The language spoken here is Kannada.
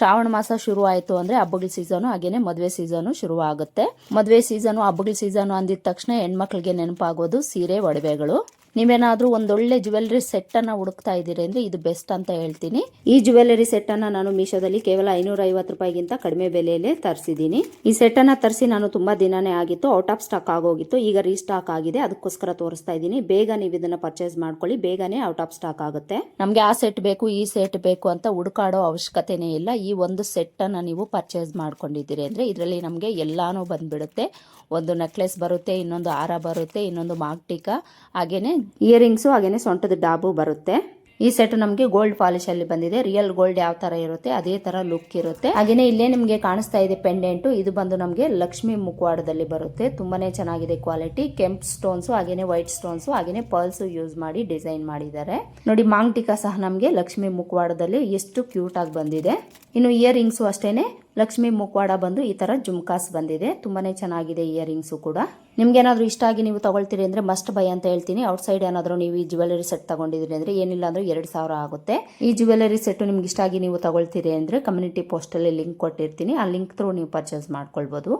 ಶ್ರಾವಣ ಮಾಸ ಶುರು ಆಯಿತು ಅಂದರೆ ಹಬ್ಬಗಳ ಸೀಸನು ಹಾಗೇನೆ ಮದುವೆ ಸೀಸನು ಶುರು ಆಗುತ್ತೆ. ಮದುವೆ ಸೀಸನು ಹಬ್ಬಗಳ ಸೀಸನು ಅಂದಿದ ತಕ್ಷಣ ಹೆಣ್ಮಕ್ಳಿಗೆ ನೆನಪಾಗೋದು ಸೀರೆ ಒಡವೆಗಳು. ನೀವೇನಾದ್ರೂ ಒಂದೊಳ್ಳೆ ಜ್ಯುವೆಲರಿ ಸೆಟ್ ಅನ್ನ ಹುಡುಕ್ತಾ ಇದ್ದೀರಿ ಅಂದ್ರೆ ಇದು ಬೆಸ್ಟ್ ಅಂತ ಹೇಳ್ತೀನಿ. ಈ ಜ್ಯುವೆಲರಿ ಸೆಟ್ ಅನ್ನ ನಾನು ಮೀಶೋದಲ್ಲಿ ಕೇವಲ 550 ರೂಪಾಯಿಗಿಂತ ಕಡಿಮೆ ಬೆಲೆಯಲ್ಲೇ ತರಿಸಿದ್ದೀನಿ. ಈ ಸೆಟ್ ಅನ್ನ ತರಿಸಿ ನಾನು ತುಂಬಾ ದಿನಾನೇ ಆಗಿತ್ತು, ಔಟ್ ಆಫ್ ಸ್ಟಾಕ್ ಆಗೋಗಿತ್ತು. ಈಗ ರೀಸ್ಟಾಕ್ ಆಗಿದೆ, ಅದಕ್ಕೋಸ್ಕರ ತೋರಿಸ್ತಾ ಇದ್ದೀನಿ. ಬೇಗ ನೀವು ಇದನ್ನ ಪರ್ಚೇಸ್ ಮಾಡ್ಕೊಳ್ಳಿ, ಬೇಗನೆ ಔಟ್ ಆಫ್ ಸ್ಟಾಕ್ ಆಗುತ್ತೆ. ನಮ್ಗೆ ಆ ಸೆಟ್ ಬೇಕು ಈ ಸೆಟ್ ಬೇಕು ಅಂತ ಹುಡುಕಾಡೋ ಅವಶ್ಯಕತೆನೇ ಇಲ್ಲ. ಈ ಒಂದು ಸೆಟ್ ಅನ್ನ ನೀವು ಪರ್ಚೇಸ್ ಮಾಡ್ಕೊಂಡಿದ್ದೀರಿ ಅಂದ್ರೆ ಇದರಲ್ಲಿ ನಮಗೆ ಎಲ್ಲಾನು ಬಂದ್ಬಿಡುತ್ತೆ. ಒಂದು ನೆಕ್ಲೆಸ್ ಬರುತ್ತೆ, ಇನ್ನೊಂದು ಹಾರ ಬರುತ್ತೆ, ಇನ್ನೊಂದು ಮಾಗ್ಟಿಕಾ, ಹಾಗೇನೆ ಇಯರಿಂಗ್ಸು, ಹಾಗೇನೆ ಸೊಂಟದ ಡಾಬು ಬರುತ್ತೆ. ಈ ಸೆಟ್ ನಮಗೆ ಗೋಲ್ಡ್ ಪಾಲಿಶ್ ಅಲ್ಲಿ ಬಂದಿದೆ. ರಿಯಲ್ ಗೋಲ್ಡ್ ಯಾವ ತರ ಇರುತ್ತೆ ಅದೇ ತರ ಲುಕ್ ಇರುತ್ತೆ. ಹಾಗೇನೆ ಇಲ್ಲೇ ನಿಮಗೆ ಕಾಣಿಸ್ತಾ ಇದೆ ಪೆಂಡೆಂಟ್, ಇದು ಬಂದು ನಮಗೆ ಲಕ್ಷ್ಮಿ ಮುಖವಾಡದಲ್ಲಿ ಬರುತ್ತೆ. ತುಂಬಾನೇ ಚೆನ್ನಾಗಿದೆ ಕ್ವಾಲಿಟಿ. ಕೆಂಪ್ ಸ್ಟೋನ್ಸ್ ಹಾಗೇನೆ ವೈಟ್ ಸ್ಟೋನ್ಸ್ ಹಾಗೇನೆ ಪರ್ಲ್ಸ್ ಯೂಸ್ ಮಾಡಿ ಡಿಸೈನ್ ಮಾಡಿದ್ದಾರೆ. ನೋಡಿ ಮಾಂಗ್ಟಿಕಾ ಸಹ ನಮಗೆ ಲಕ್ಷ್ಮಿ ಮುಖವಾಡದಲ್ಲಿ ಎಷ್ಟು ಕ್ಯೂಟ್ ಆಗಿ ಬಂದಿದೆ. ಇನ್ನು ಇಯರಿಂಗ್ಸು ಅಷ್ಟೇನೆ ಲಕ್ಷ್ಮಿ ಮುಖವಾಡ ಬಂದು ಈ ತರ ಜುಮ್ಕಾಸ್ ಬಂದಿದೆ. ತುಂಬಾನೇ ಚೆನ್ನಾಗಿದೆ ಇಯರಿಂಗ್ಸು ಕೂಡ. ನಿಮ್ಗೆ ಏನಾದ್ರು ಇಷ್ಟ ಆಗಿ ನೀವು ತಗೊಳ್ತೀರಿ ಅಂದ್ರೆ ಮಸ್ಟ್ ಬೈ ಅಂತ ಹೇಳ್ತೀನಿ. ಔಟ್ ಸೈಡ್ ಏನಾದ್ರು ನೀವು ಈ ಜ್ಯುವೆಲರಿ ಸೆಟ್ ತಗೊಂಡಿದ್ರಿ ಅಂದ್ರೆ ಏನಿಲ್ಲ ಅಂದ್ರೆ 2000 ಆಗುತ್ತೆ. ಈ ಜ್ಯುವೆಲರಿ ಸೆಟ್ ನಿಮ್ಗೆ ಇಷ್ಟ ಆಗಿ ನೀವು ತಗೊಳ್ತೀರಿ ಅಂದ್ರೆ ಕಮ್ಯುನಿಟಿ ಪೋಸ್ಟ್ ಅಲ್ಲಿ ಲಿಂಕ್ ಕೊಟ್ಟಿರ್ತೀನಿ. ಆ ಲಿಂಕ್ ಥ್ರೂ ನೀವು ಪರ್ಚೇಸ್ ಮಾಡ್ಕೊಳ್ಬಹುದು.